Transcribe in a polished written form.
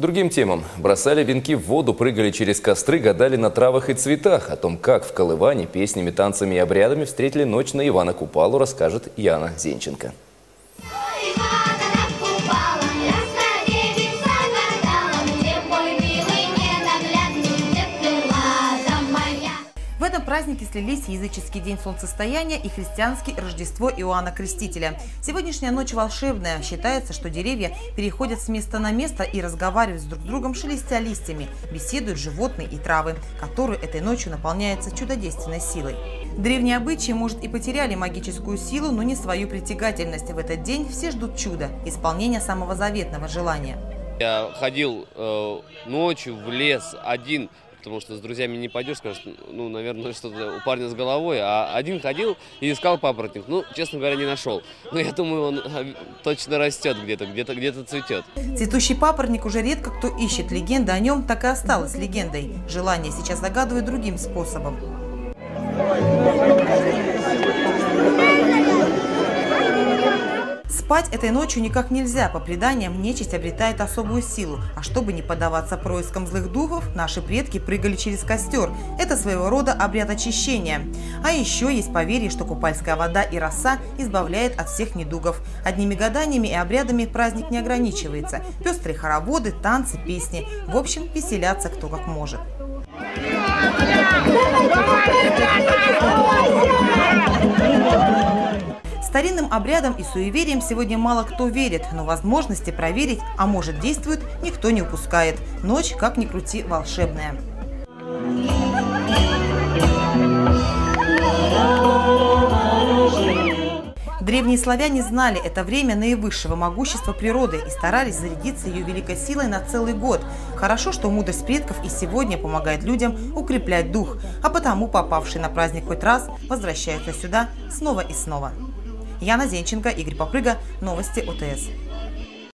Другим темам. Бросали венки в воду, прыгали через костры, гадали на травах и цветах. О том, как в Колыване песнями, танцами и обрядами встретили ночь на Ивана Купалу, расскажет Яна Зенченко. В этом празднике слились языческий день солнцестояния и христианский Рождество Иоанна Крестителя. Сегодняшняя ночь волшебная. Считается, что деревья переходят с места на место и разговаривают с друг другом, шелестя листьями. Беседуют животные и травы, которые этой ночью наполняются чудодейственной силой. Древние обычаи, может, и потеряли магическую силу, но не свою притягательность. В этот день все ждут чуда – исполнения самого заветного желания. Я ходил ночью в лес один, потому что с друзьями не пойдешь, скажешь, ну, наверное, что-то у парня с головой. А один ходил и искал папоротник. Ну, честно говоря, не нашел. Но я думаю, он точно растет где-то цветет. Цветущий папоротник уже редко кто ищет. Легенда о нем так и осталась легендой. Желание сейчас загадывают другим способом. Спать этой ночью никак нельзя. По преданиям, нечисть обретает особую силу. А чтобы не поддаваться проискам злых духов, наши предки прыгали через костер. Это своего рода обряд очищения. А еще есть поверье, что купальская вода и роса избавляет от всех недугов. Одними гаданиями и обрядами праздник не ограничивается. Пестрые хороводы, танцы, песни. В общем, веселятся кто как может. Старинным обрядам и суевериям сегодня мало кто верит, но возможности проверить, а может действует, никто не упускает. Ночь, как ни крути, волшебная. Древние славяне знали это время наивысшего могущества природы и старались зарядиться ее великой силой на целый год. Хорошо, что мудрость предков и сегодня помогает людям укреплять дух, а потому попавшие на праздник хоть раз возвращаются сюда снова и снова. Яна Зенченко, Игорь Попрыга, новости ОТС.